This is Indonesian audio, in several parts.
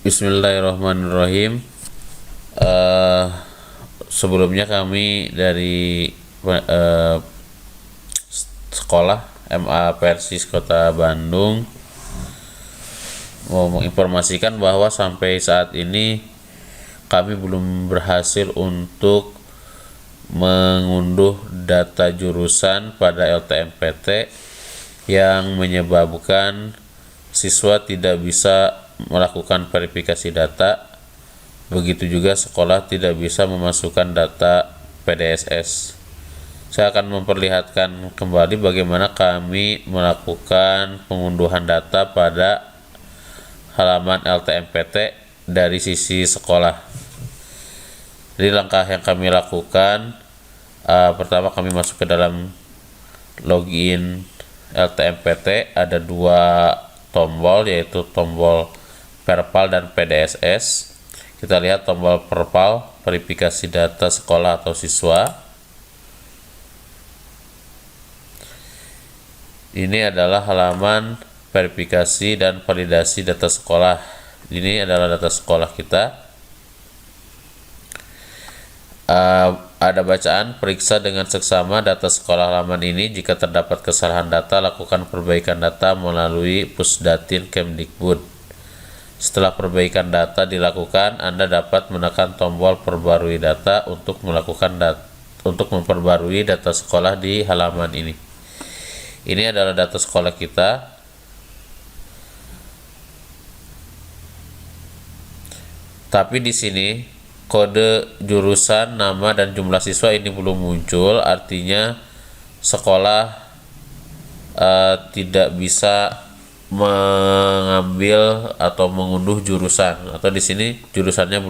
Bismillahirrahmanirrahim. Eh, Sebelumnya kami dari sekolah MA Persis Kota Bandung mau menginformasikan bahwa sampai saat ini kami belum berhasil untuk mengunduh data jurusan pada LTMPT yang menyebabkan siswa tidak bisa melakukan verifikasi data. Begitu juga sekolah tidak bisa memasukkan data PDSS. Saya akan memperlihatkan kembali bagaimana kami melakukan pengunduhan data pada halaman LTMPT dari sisi sekolah. Jadi langkah yang kami lakukan, pertama kami masuk ke dalam login LTMPT. Ada dua tombol, yaitu tombol Perpal dan PDSS. Kita lihat tombol Perpal, verifikasi data sekolah atau siswa. Ini adalah halaman verifikasi dan validasi data sekolah. Ini adalah data sekolah kita. Ada bacaan, periksa dengan seksama data sekolah halaman ini. Jika terdapat kesalahan data, lakukan perbaikan data melalui Pusdatin Kemdikbud. Setelah perbaikan data dilakukan, Anda dapat menekan tombol perbarui data untuk memperbarui data sekolah di halaman ini. Ini adalah data sekolah kita. Tapi di sini kode jurusan, nama, dan jumlah siswa ini belum muncul. Artinya sekolah tidak bisa mengambil atau mengunduh jurusan, atau di sini jurusannya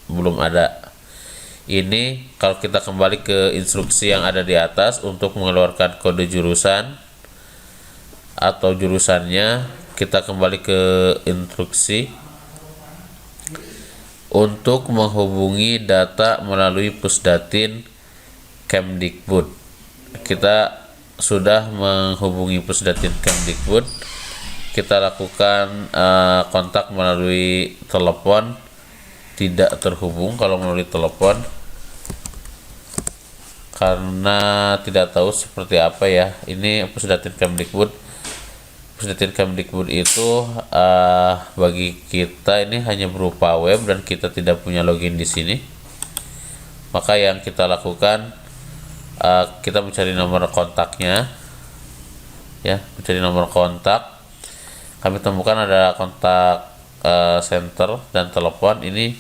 belum ada. Ini kalau kita kembali ke instruksi yang ada di atas untuk mengeluarkan kode jurusan atau jurusannya, kita kembali ke instruksi untuk menghubungi data melalui Pusdatin Kemdikbud. Kita sudah menghubungi Pusdatin Kemdikbud. Kita lakukan kontak melalui telepon, tidak terhubung kalau melalui telepon karena tidak tahu seperti apa ya. Ini Pusdatin Kemdikbud. Pusdatin Kemdikbud itu bagi kita ini hanya berupa web dan kita tidak punya login di sini. Maka yang kita lakukan, kita mencari nomor kontaknya, ya, mencari nomor kontak. Kami temukan ada kontak center dan telepon. Ini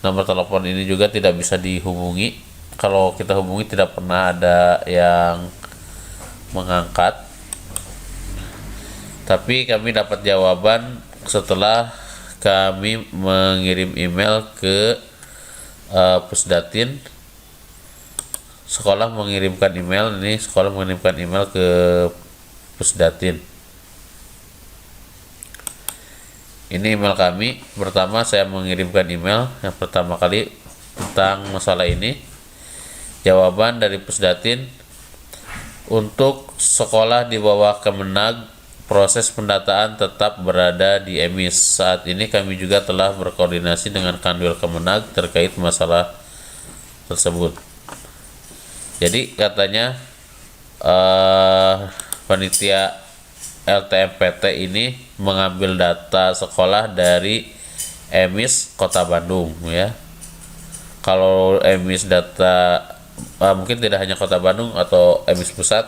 nomor telepon ini juga tidak bisa dihubungi. Kalau kita hubungi tidak pernah ada yang mengangkat. Tapi kami dapat jawaban setelah kami mengirim email ke Pusdatin. Sekolah mengirimkan email ke Pusdatin. Ini email kami. Pertama saya mengirimkan email yang pertama kali tentang masalah ini. Jawaban dari Pusdatin: untuk sekolah di bawah Kemenag, proses pendataan tetap berada di EMIS. Saat ini kami juga telah berkoordinasi dengan Kanwil Kemenag terkait masalah tersebut. Jadi katanya panitia LTMPT ini mengambil data sekolah dari EMIS Kota Bandung, ya. Kalau EMIS data mungkin tidak hanya Kota Bandung atau EMIS pusat,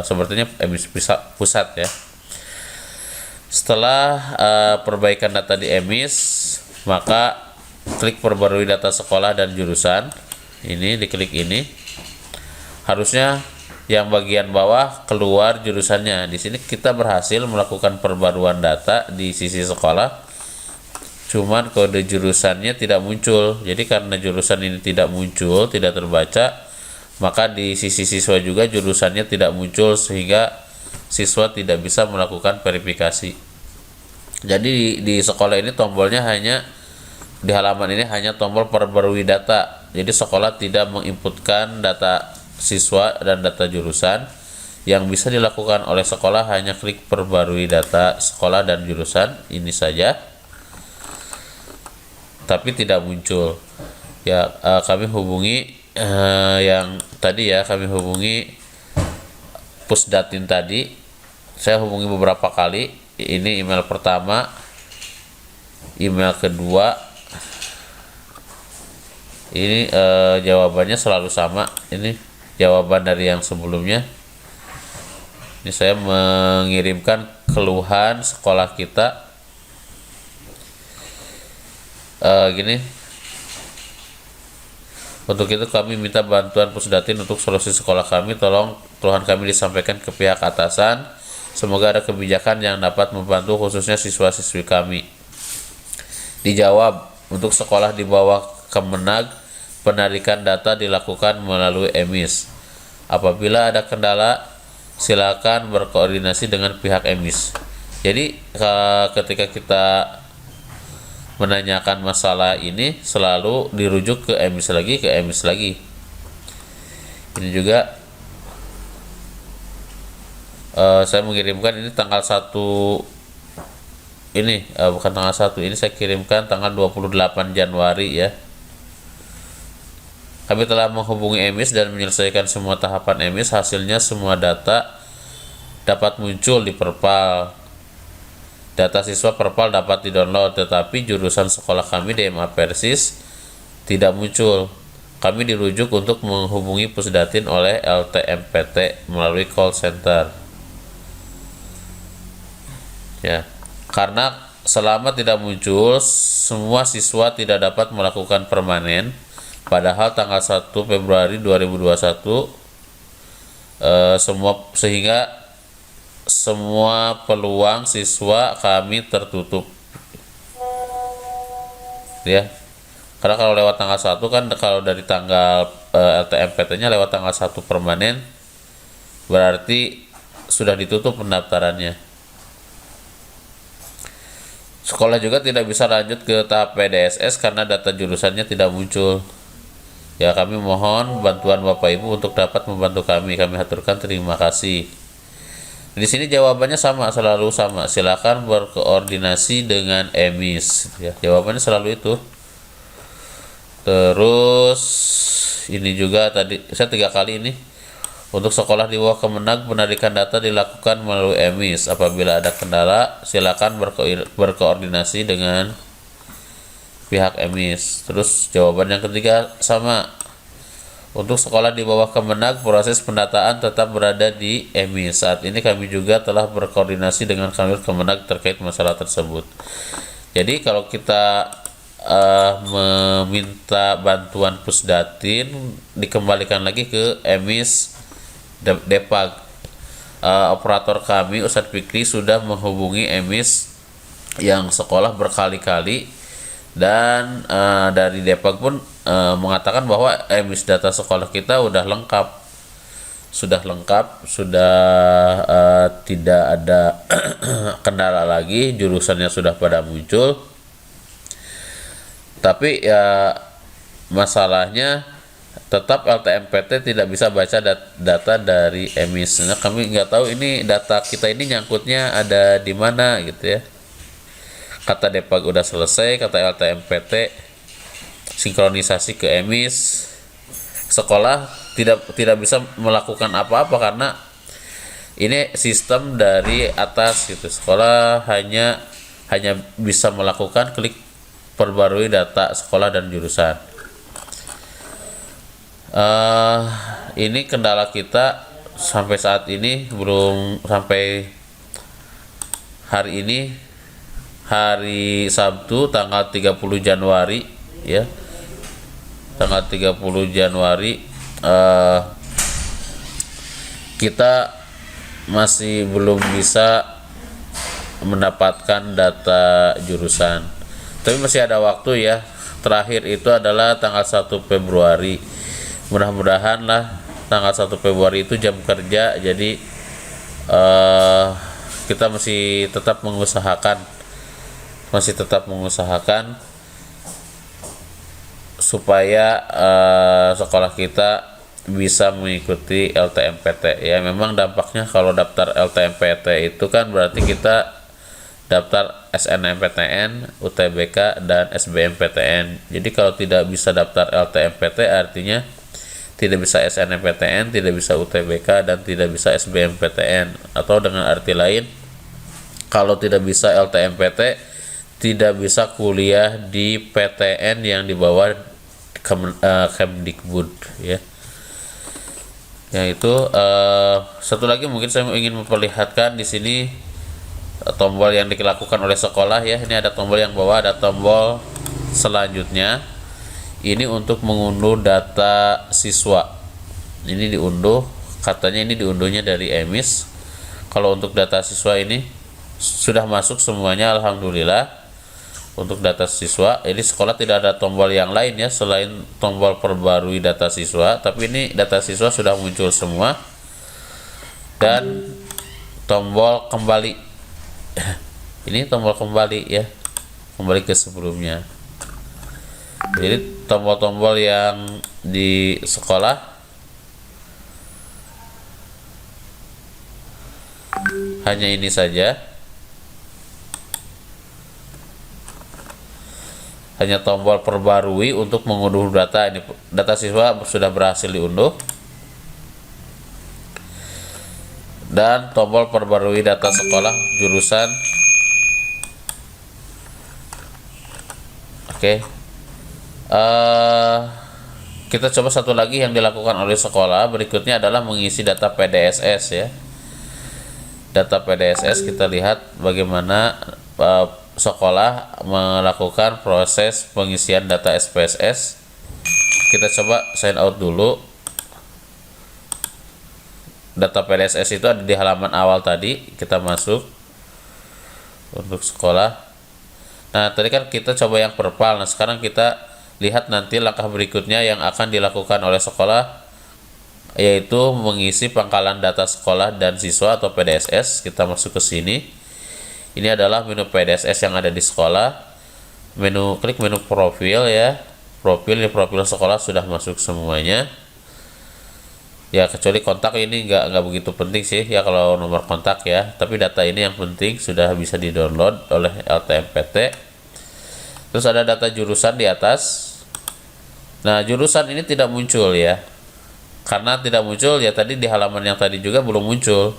sepertinya EMIS pusat ya. Setelah perbaikan data di EMIS, maka klik perbarui data sekolah dan jurusan. Ini diklik ini. Harusnya yang bagian bawah keluar jurusannya. Di sini kita berhasil melakukan perbaruan data di sisi sekolah. Cuman kode jurusannya tidak muncul. Jadi karena jurusan ini tidak muncul, tidak terbaca, maka di sisi siswa juga jurusannya tidak muncul, sehingga siswa tidak bisa melakukan verifikasi. Jadi di sekolah ini tombolnya hanya, di halaman ini hanya tombol perbarui data. Jadi sekolah tidak menginputkan data siswa dan data jurusan. Yang bisa dilakukan oleh sekolah hanya klik perbarui data sekolah dan jurusan, ini saja. Tapi tidak muncul. Ya, kami hubungi yang tadi ya, kami hubungi Pusdatin tadi. Saya hubungi beberapa kali. Ini email pertama, email kedua. Ini jawabannya selalu sama. Ini jawaban dari yang sebelumnya. Ini saya mengirimkan keluhan sekolah kita. Gini. Untuk itu kami minta bantuan Pusdatin untuk solusi sekolah kami. Tolong keluhan kami disampaikan ke pihak atasan. Semoga ada kebijakan yang dapat membantu khususnya siswa-siswi kami. Dijawab, untuk sekolah di bawah Kemenag, penarikan data dilakukan melalui EMIS. Apabila ada kendala, silakan berkoordinasi dengan pihak EMIS. Jadi ketika kita menanyakan masalah ini selalu dirujuk ke EMIS lagi, Ini juga saya mengirimkan ini tanggal 1 ini bukan tanggal 1, ini saya kirimkan tanggal 28 Januari ya. Kami telah menghubungi EMIS dan menyelesaikan semua tahapan EMIS. Hasilnya semua data dapat muncul di Perpal. Data siswa Perpal dapat didownload, tetapi jurusan sekolah kami DMA Persis tidak muncul. Kami dirujuk untuk menghubungi Pusdatin oleh LTMPT melalui call center. Ya, karena selama tidak muncul, semua siswa tidak dapat melakukan permanen. Padahal tanggal 1 Februari 2021 sehingga semua peluang siswa kami tertutup. Ya. Karena kalau lewat tanggal 1 kan, kalau dari tanggal LTMPT-nya lewat tanggal 1 permanen, berarti sudah ditutup pendaftarannya. Sekolah juga tidak bisa lanjut ke tahap PDSS karena data jurusannya tidak muncul. Ya, kami mohon bantuan Bapak Ibu untuk dapat membantu kami. Kami haturkan terima kasih. Di sini jawabannya selalu sama. Silakan berkoordinasi dengan EMIS. Ya, jawabannya selalu itu. Terus ini juga tadi saya 3 kali ini. Untuk sekolah di bawah Kemenag, penarikan data dilakukan melalui EMIS. Apabila ada kendala, silakan berkoordinasi dengan pihak EMIS. Terus jawaban yang ketiga sama. Untuk sekolah di bawah Kemenag, proses pendataan tetap berada di EMIS. Saat ini kami juga telah berkoordinasi dengan Kanwil Kemenag terkait masalah tersebut. Jadi kalau kita meminta bantuan Pusdatin, dikembalikan lagi ke EMIS Depag. Operator kami Ustadz Fikri sudah menghubungi EMIS yang sekolah berkali-kali. Dan dari Depag pun mengatakan bahwa EMIS data sekolah kita sudah lengkap, sudah tidak ada kendala lagi, jurusannya sudah pada muncul. Tapi ya masalahnya tetap LTMPT tidak bisa baca data dari EMIS. Nah, kami nggak tahu ini data kita ini nyangkutnya ada di mana gitu ya. Kata Depag udah selesai, kata LTMPT sinkronisasi ke EMIS. Sekolah tidak bisa melakukan apa-apa karena ini sistem dari atas gitu. Sekolah hanya bisa melakukan klik perbarui data sekolah dan jurusan. Ini kendala kita sampai saat ini, belum sampai hari ini, hari Sabtu tanggal 30 Januari ya. Tanggal 30 Januari kita masih belum bisa mendapatkan data jurusan. Tapi masih ada waktu ya. Terakhir itu adalah tanggal 1 Februari. Mudah-mudahan lah tanggal 1 Februari itu jam kerja. Jadi kita masih tetap mengusahakan supaya sekolah kita bisa mengikuti LTMPT ya. Memang dampaknya kalau daftar LTMPT itu kan berarti kita daftar SNMPTN, UTBK, dan SBMPTN. Jadi kalau tidak bisa daftar LTMPT artinya tidak bisa SNMPTN, tidak bisa UTBK, dan tidak bisa SBMPTN. Atau dengan arti lain, kalau tidak bisa LTMPT, tidak bisa kuliah di PTN yang di bawah Kemdikbud ya. Yang itu satu lagi mungkin saya ingin memperlihatkan di sini tombol yang dilakukan oleh sekolah ya. Ini ada tombol yang bawah, ada tombol selanjutnya. Ini untuk mengunduh data siswa. Ini diunduh, katanya ini diunduhnya dari EMIS. Kalau untuk data siswa ini sudah masuk semuanya, alhamdulillah. Untuk data siswa, ini sekolah tidak ada tombol yang lain ya selain tombol perbarui data siswa, tapi ini data siswa sudah muncul semua. Dan tombol kembali. Ini tombol kembali ya, kembali ke sebelumnya. Jadi tombol-tombol yang di sekolah hanya ini saja, hanya tombol perbarui untuk mengunduh data. Ini data siswa sudah berhasil diunduh, dan tombol perbarui data sekolah jurusan. Oke. Kita coba satu lagi yang dilakukan oleh sekolah. Berikutnya adalah mengisi data PDSS ya. Data PDSS, kita lihat bagaimana sekolah melakukan proses pengisian data SPSS. Kita coba sign out dulu. Data PDSS itu ada di halaman awal tadi, kita masuk untuk sekolah. Nah, tadi kan kita coba yang perpal. Nah, sekarang kita lihat nanti langkah berikutnya yang akan dilakukan oleh sekolah, yaitu mengisi pangkalan data sekolah dan siswa atau PDSS. Kita masuk ke sini. Ini adalah menu PDSS yang ada di sekolah. Klik menu profil ya. Profil sekolah sudah masuk semuanya. Ya, kecuali kontak ini nggak begitu penting sih ya kalau nomor kontak ya. Tapi data ini yang penting, sudah bisa di-download oleh LTMPT. Terus ada data jurusan di atas. Nah, jurusan ini tidak muncul ya. Karena tidak muncul ya, tadi di halaman yang tadi juga belum muncul.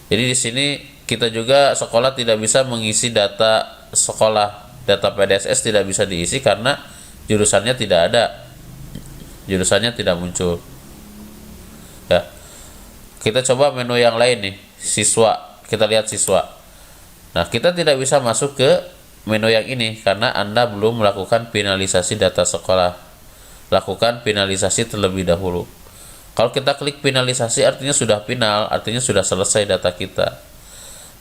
Jadi di sini kita juga sekolah tidak bisa mengisi data sekolah. Data PDSS tidak bisa diisi karena jurusannya tidak ada. Jurusannya tidak muncul. Ya. Kita coba menu yang lain nih, siswa. Kita lihat siswa. Nah, kita tidak bisa masuk ke menu yang ini karena Anda belum melakukan finalisasi data sekolah. Lakukan finalisasi terlebih dahulu. Kalau kita klik finalisasi artinya sudah final, artinya sudah selesai data kita.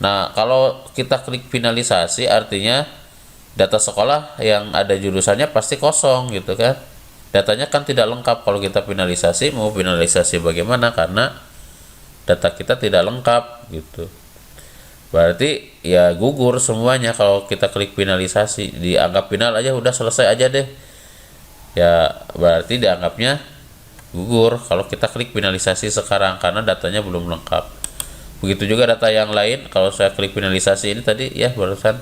Nah, kalau kita klik finalisasi artinya data sekolah yang ada jurusannya pasti kosong gitu kan. Datanya kan tidak lengkap. Kalau kita finalisasi, mau finalisasi bagaimana? Karena data kita tidak lengkap gitu. Berarti ya gugur semuanya kalau kita klik finalisasi. Dianggap final aja, udah selesai aja deh. Ya berarti dianggapnya gugur kalau kita klik finalisasi sekarang karena datanya belum lengkap. Begitu juga data yang lain. Kalau saya klik finalisasi ini tadi ya barusan,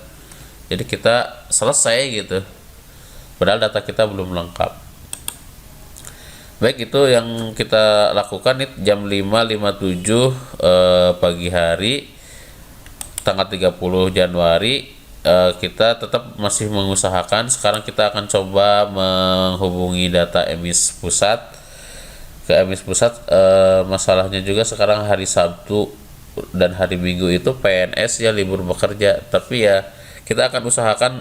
jadi kita selesai gitu, padahal data kita belum lengkap. Baik, itu yang kita lakukan nih jam 5.57 pagi hari tanggal 30 Januari. Kita tetap masih mengusahakan. Sekarang kita akan coba menghubungi data EMIS pusat. Ke EMIS pusat, masalahnya juga sekarang hari Sabtu dan hari Minggu itu PNS ya libur bekerja. Tapi ya kita akan usahakan,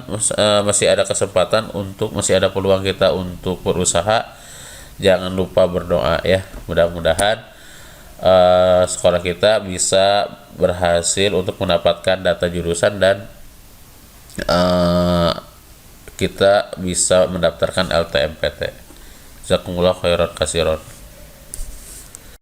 masih ada kesempatan untuk, masih ada peluang kita untuk berusaha. Jangan lupa berdoa ya. Mudah-mudahan sekolah kita bisa berhasil untuk mendapatkan data jurusan dan kita bisa mendaftarkan LTMPT. Jazakumullah khairan katsiran.